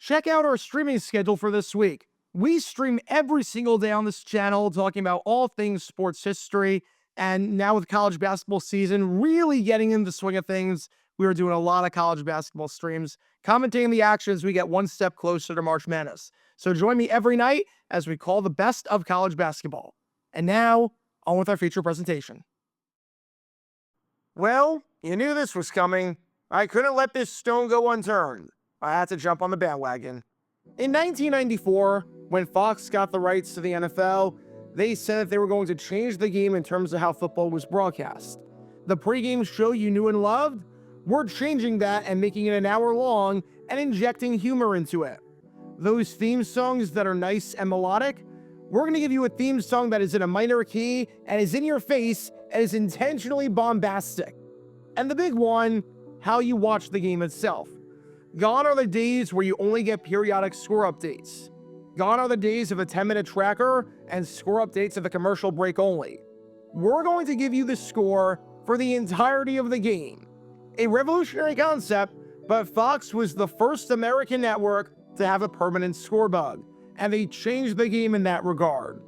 Check out our streaming schedule for this week. We stream every single day on this channel, talking about all things sports history. And now with college basketball season really getting in the swing of things, we are doing a lot of college basketball streams, commentating the action as we get one step closer to March Madness. So join me every night as we call the best of college basketball. And now, on with our feature presentation. Well, you knew this was coming. I couldn't let this stone go unturned. I had to jump on the bandwagon. In 1994, when Fox got the rights to the NFL, they said that they were going to change the game in terms of how football was broadcast. The pregame show you knew and loved, we're changing that and making it an hour long and injecting humor into it. Those theme songs that are nice and melodic, we're going to give you a theme song that is in a minor key and is in your face and is intentionally bombastic. And the big one, how you watch the game itself. Gone are the days where you only get periodic score updates. Gone are the days of a 10-minute tracker and score updates at the commercial break only. We're going to give you the score for the entirety of the game. A revolutionary concept, but Fox was the first American network to have a permanent scorebug, and they changed the game in that regard.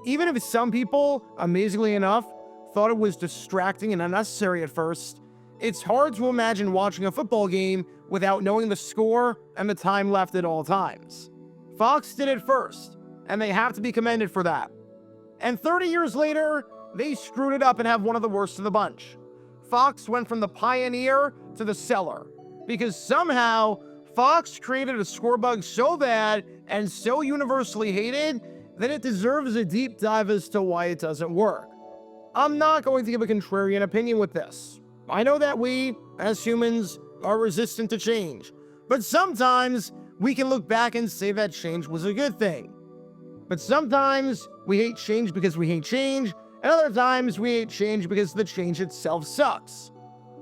Even if some people, amazingly enough, thought it was distracting and unnecessary at first, it's hard to imagine watching a football game without knowing the score and the time left at all times. Fox did it first, and they have to be commended for that. And 30 years later, they screwed it up and have one of the worst of the bunch. Fox went from the pioneer to the seller, because somehow Fox created a scorebug so bad and so universally hated that it deserves a deep dive as to why it doesn't work. I'm not going to give a contrarian opinion with this. I know that we, as humans, are resistant to change, but sometimes we can look back and say that change was a good thing. But sometimes we hate change because we hate change, and other times we hate change because the change itself sucks.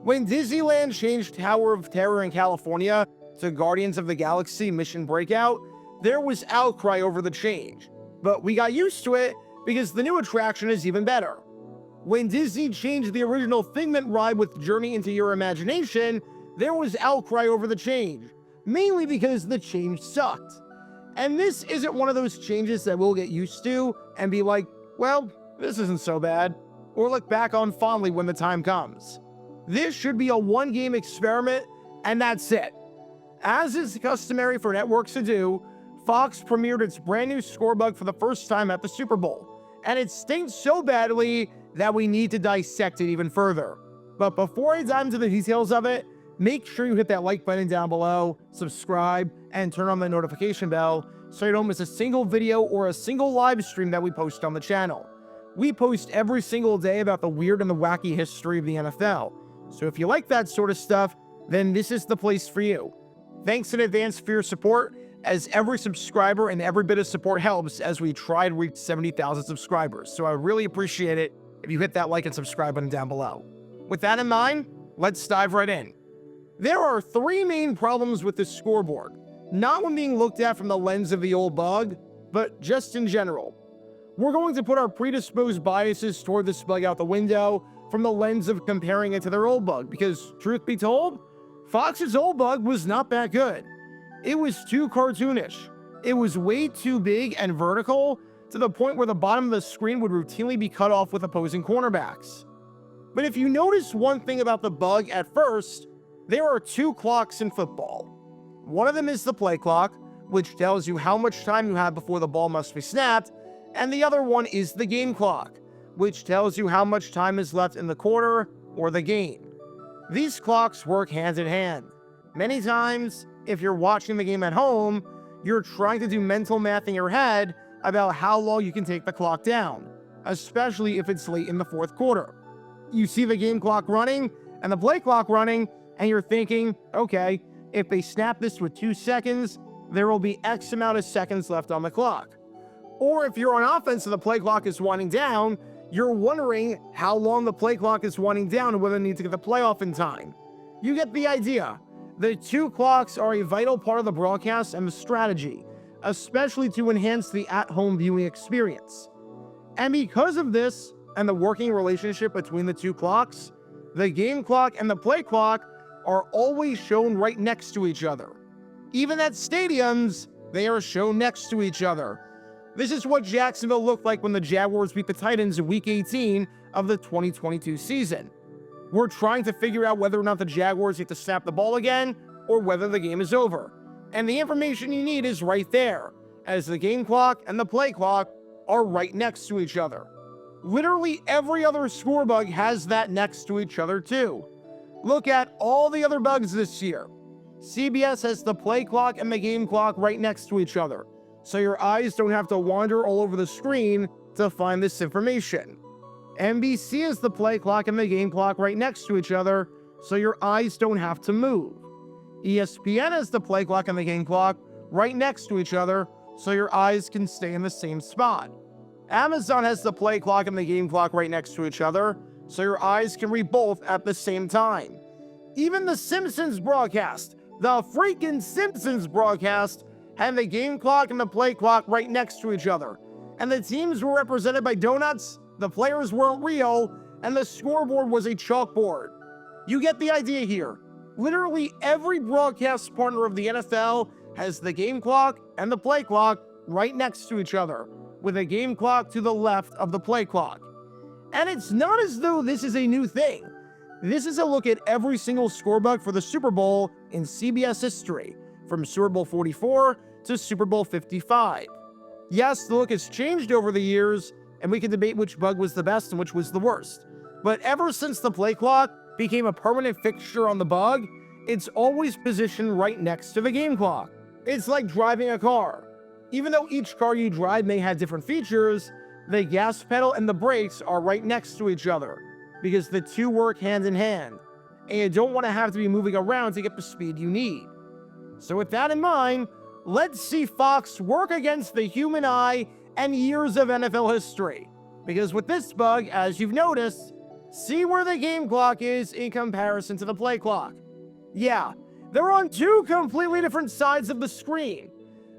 When Disneyland changed Tower of Terror in California to Guardians of the Galaxy Mission Breakout, there was outcry over the change, but we got used to it because the new attraction is even better. When Disney changed the original Figment ride with Journey into Your Imagination, there was outcry over the change, mainly because the change sucked. And this isn't one of those changes that we'll get used to and be like, well, this isn't so bad, or look back on fondly when the time comes. This should be a one-game experiment, and that's it. As is customary for networks to do, Fox premiered its brand new scorebug for the first time at the Super Bowl, and it stinks so badly that we need to dissect it even further. But before I dive into the details of it, make sure you hit that like button down below, subscribe, and turn on the notification bell so you don't miss a single video or a single live stream that we post on the channel. We post every single day about the weird and the wacky history of the NFL. So if you like that sort of stuff, then this is the place for you. Thanks in advance for your support, as every subscriber and every bit of support helps as we try to reach 70,000 subscribers. So I really appreciate it if you hit that like and subscribe button down below. With that in mind, let's dive right in. There are three main problems with this scoreboard, not when being looked at from the lens of the old bug, but just in general. We're going to put our predisposed biases toward this bug out the window from the lens of comparing it to their old bug, because truth be told, Fox's old bug was not that good. It was too cartoonish. It was way too big and vertical to the point where the bottom of the screen would routinely be cut off with opposing cornerbacks. But if you notice one thing about the bug at first, there are two clocks in football. One of them is the play clock, which tells you how much time you have before the ball must be snapped, and the other one is the game clock, which tells you how much time is left in the quarter or the game. These clocks work hand in hand. Many times, if you're watching the game at home, you're trying to do mental math in your head about how long you can take the clock down, especially if it's late in the fourth quarter. You see the game clock running and the play clock running, and you're thinking, okay, if they snap this with 2 seconds, there will be X amount of seconds left on the clock. Or if you're on offense and the play clock is winding down, you're wondering how long the play clock is winding down and whether they need to get the playoff in time. You get the idea. The two clocks are a vital part of the broadcast and the strategy, especially to enhance the at-home viewing experience. And because of this and the working relationship between the two clocks, the game clock and the play clock are always shown right next to each other. Even at stadiums, they are shown next to each other. This is what Jacksonville looked like when the Jaguars beat the Titans in Week 18 of the 2022 season. We're trying to figure out whether or not the Jaguars get to snap the ball again, or whether the game is over. And the information you need is right there, as the game clock and the play clock are right next to each other. Literally every other Scorebug has that next to each other too. Look at all the other bugs this year. CBS has the play clock and the game clock right next to each other, so your eyes don't have to wander all over the screen to find this information. NBC has the play clock and the game clock right next to each other, so your eyes don't have to move. ESPN has the play clock and the game clock right next to each other, so your eyes can stay in the same spot. Amazon has the play clock and the game clock right next to each other, so your eyes can read both at the same time. Even the Simpsons broadcast, the freaking Simpsons broadcast, had the game clock and the play clock right next to each other. And the teams were represented by donuts, the players weren't real, and the scoreboard was a chalkboard. You get the idea here. Literally every broadcast partner of the NFL has the game clock and the play clock right next to each other, with a game clock to the left of the play clock. And it's not as though this is a new thing. This is a look at every single scorebug for the Super Bowl in CBS history, from Super Bowl 44 to Super Bowl 55. Yes, the look has changed over the years, and we can debate which bug was the best and which was the worst. But ever since the play clock became a permanent fixture on the bug, it's always positioned right next to the game clock. It's like driving a car. Even though each car you drive may have different features, the gas pedal and the brakes are right next to each other, because the two work hand in hand, and you don't want to have to be moving around to get the speed you need. So with that in mind, let's see Fox work against the human eye and years of NFL history. Because with this bug, as you've noticed, see where the game clock is in comparison to the play clock. Yeah, they're on two completely different sides of the screen.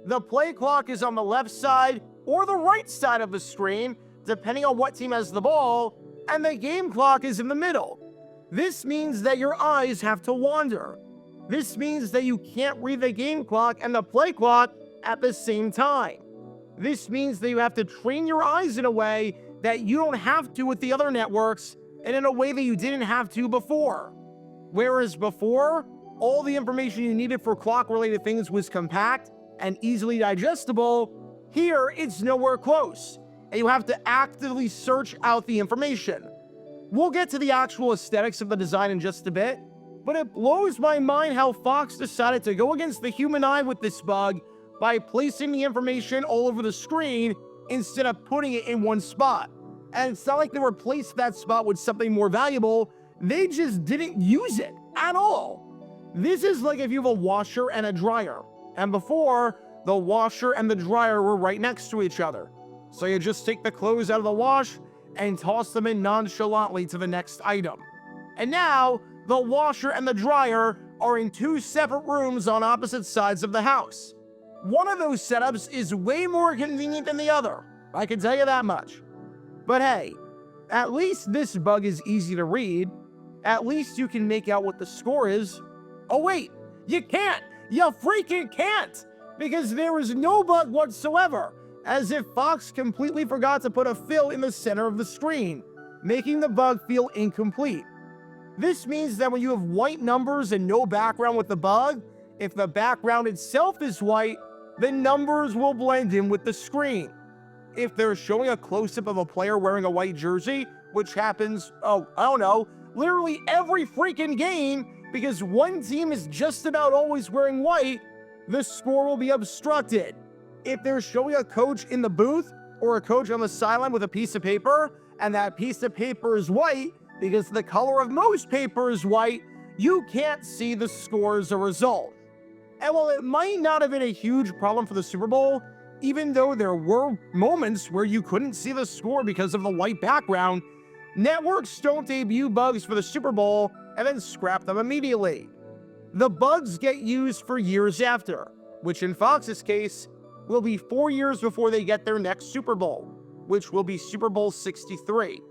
The play clock is on the left side or the right side of the screen, depending on what team has the ball, and the game clock is in the middle. This means that your eyes have to wander. This means that you can't read the game clock and the play clock at the same time. This means that you have to train your eyes in a way that you don't have to with the other networks, and in a way that you didn't have to before. Whereas before, all the information you needed for clock-related things was compact and easily digestible, here it's nowhere close, and you have to actively search out the information. We'll get to the actual aesthetics of the design in just a bit, but it blows my mind how Fox decided to go against the human eye with this bug by placing the information all over the screen instead of putting it in one spot. And it's not like they replaced that spot with something more valuable, they just didn't use it at all. This is like if you have a washer and a dryer, and before, the washer and the dryer were right next to each other. So you just take the clothes out of the wash and toss them in nonchalantly to the next item. And now, the washer and the dryer are in two separate rooms on opposite sides of the house. One of those setups is way more convenient than the other, I can tell you that much. But hey, at least this bug is easy to read. At least you can make out what the score is. Oh wait, you can't! You freaking can't! Because there is no bug whatsoever, as if Fox completely forgot to put a fill in the center of the screen, making the bug feel incomplete. This means that when you have white numbers and no background with the bug, if the background itself is white, the numbers will blend in with the screen. If they're showing a close-up of a player wearing a white jersey, which happens, literally every freaking game, because one team is just about always wearing white, the score will be obstructed. If they're showing a coach in the booth or a coach on the sideline with a piece of paper, and that piece of paper is white, because the color of most paper is white, you can't see the score as a result. And while it might not have been a huge problem for the Super Bowl, even though there were moments where you couldn't see the score because of the white background, networks don't debut bugs for the Super Bowl and then scrap them immediately. The bugs get used for years after, which in Fox's case will be 4 years before they get their next Super Bowl, which will be Super Bowl 63.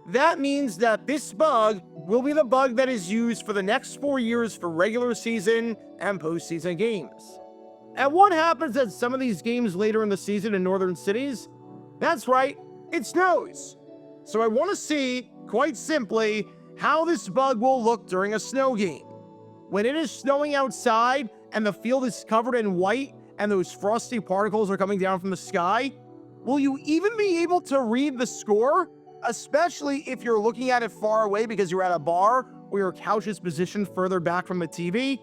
that means that this bug will be the bug that is used for the next 4 years for regular season and postseason games. And what happens at some of these games later in the season in northern cities? That's right, it snows. So I want to see, quite simply, how this bug will look during a snow game. When it is snowing outside and the field is covered in white and those frosty particles are coming down from the sky, will you even be able to read the score? Especially if you're looking at it far away because you're at a bar or your couch is positioned further back from the TV?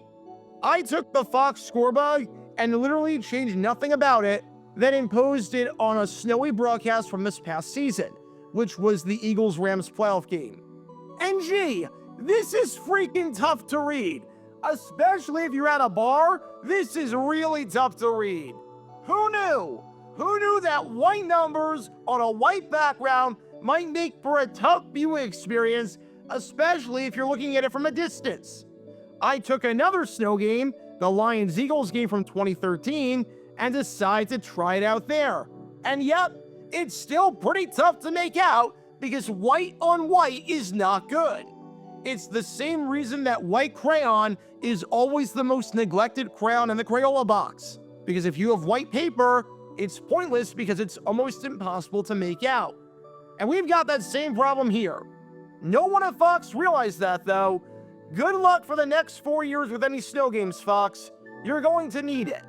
I took the Fox Scorebug and literally changed nothing about it, then imposed it on a snowy broadcast from this past season, which was the Eagles-Rams playoff game. And gee, this is freaking tough to read. Especially if you're at a bar, this is really tough to read. Who knew? Who knew that white numbers on a white background might make for a tough viewing experience, especially if you're looking at it from a distance? I took another snow game, the Lions-Eagles game from 2013, and decided to try it out there. And yep, it's still pretty tough to make out because white on white is not good. It's the same reason that white crayon is always the most neglected crayon in the Crayola box. Because if you have white paper, it's pointless because it's almost impossible to make out. And we've got that same problem here. No one at Fox realized that, though. Good luck for the next 4 years with any snow games, Fox. You're going to need it.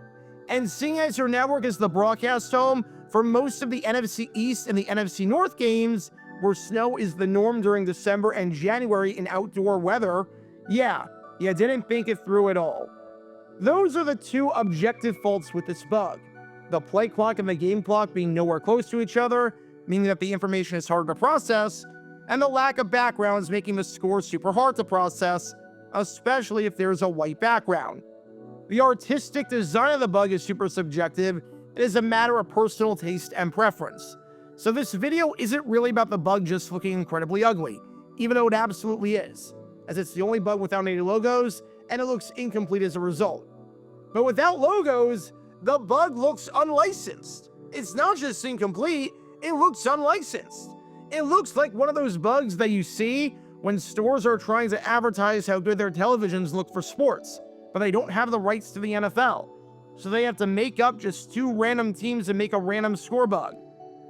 And seeing as your network is the broadcast home for most of the NFC East and the NFC North games, where snow is the norm during December and January in outdoor weather, yeah, you didn't think it through at all. Those are the two objective faults with this bug. The play clock and the game clock being nowhere close to each other, meaning that the information is harder to process, and the lack of backgrounds making the score super hard to process, especially if there's a white background. The artistic design of the bug is super subjective. It is a matter of personal taste and preference. So this video isn't really about the bug just looking incredibly ugly, even though it absolutely is, as it's the only bug without any logos, and it looks incomplete as a result. But without logos, the bug looks unlicensed. It's not just incomplete, it looks unlicensed. It looks like one of those bugs that you see when stores are trying to advertise how good their televisions look for sports, but they don't have the rights to the NFL. So they have to make up just 2 random teams and make a random score bug.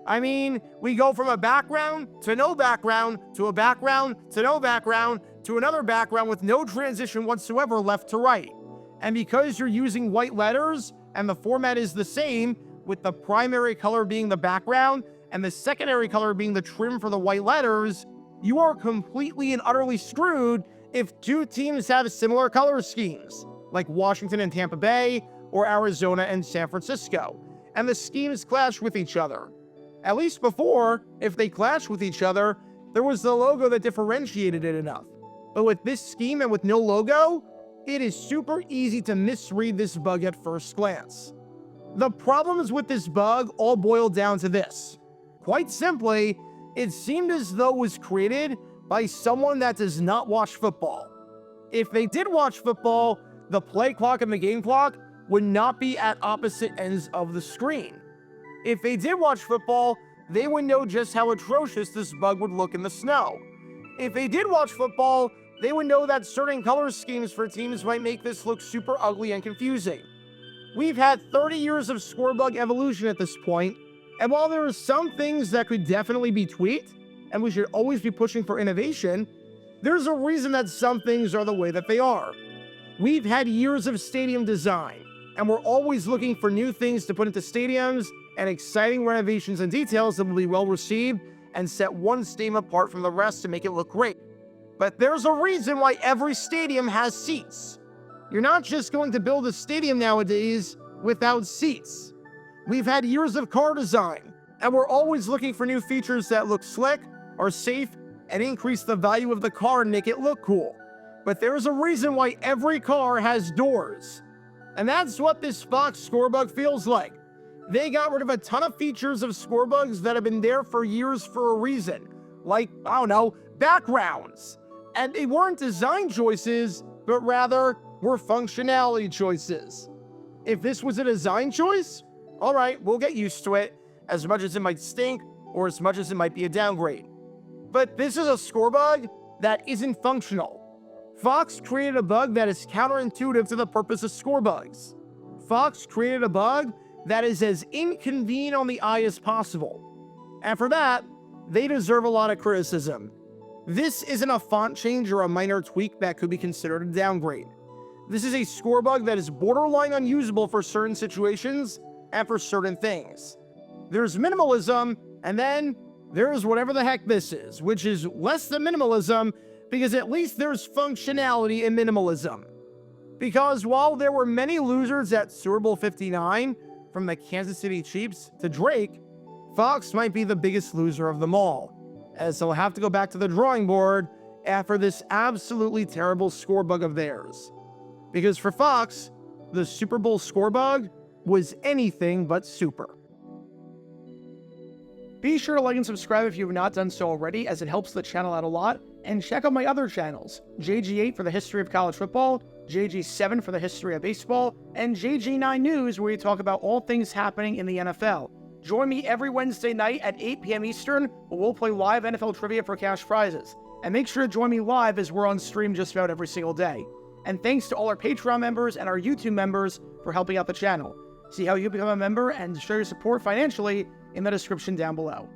I mean, we go from a background to no background to a background to no background to another background with no transition whatsoever left to right. And because you're using white letters and the format is the same, with the primary color being the background and the secondary color being the trim for the white letters, you are completely and utterly screwed if 2 teams have similar color schemes, like Washington and Tampa Bay, or Arizona and San Francisco, and the schemes clash with each other. At least before, if they clashed with each other, there was the logo that differentiated it enough. But with this scheme and with no logo, it is super easy to misread this bug at first glance. The problems with this bug all boil down to this. Quite simply, it seemed as though it was created by someone that does not watch football. If they did watch football, the play clock and the game clock would not be at opposite ends of the screen. If they did watch football, they would know just how atrocious this bug would look in the snow. If they did watch football, they would know that certain color schemes for teams might make this look super ugly and confusing. We've had 30 years of Scorebug evolution at this point, and while there are some things that could definitely be tweaked, and we should always be pushing for innovation, there's a reason that some things are the way that they are. We've had years of stadium design, and we're always looking for new things to put into stadiums and exciting renovations and details that will be well received and set one stadium apart from the rest to make it look great. But there's a reason why every stadium has seats. You're not just going to build a stadium nowadays without seats. We've had years of car design, and we're always looking for new features that look slick, are safe, and increase the value of the car and make it look cool. But there's a reason why every car has doors. And that's what this Fox Scorebug feels like. They got rid of a ton of features of Scorebugs that have been there for years for a reason. Like, I don't know, backgrounds. And they weren't design choices, but rather were functionality choices. If this was a design choice, all right, we'll get used to it, as much as it might stink or as much as it might be a downgrade. But this is a score bug that isn't functional. Fox created a bug that is counterintuitive to the purpose of score bugs. Fox created a bug that is as inconvenient on the eye as possible. And for that, they deserve a lot of criticism. This isn't a font change or a minor tweak that could be considered a downgrade. This is a score bug that is borderline unusable for certain situations and for certain things. There's minimalism, and then there's whatever the heck this is, which is less than minimalism, because at least there's functionality in minimalism. Because while there were many losers at Super Bowl 59, from the Kansas City Chiefs to Drake, Fox might be the biggest loser of them all, as they'll have to go back to the drawing board after this absolutely terrible score bug of theirs. Because for Fox, the Super Bowl score bug was anything but super. Be sure to like and subscribe if you have not done so already, as it helps the channel out a lot, and check out my other channels, JG8 for the history of college football, JG7 for the history of baseball, and JG9 News, where we talk about all things happening in the NFL. Join me every Wednesday night at 8 p.m. Eastern, where we'll play live NFL trivia for cash prizes. And make sure to join me live, as we're on stream just about every single day. And thanks to all our Patreon members and our YouTube members for helping out the channel. See how you become a member and show your support financially in the description down below.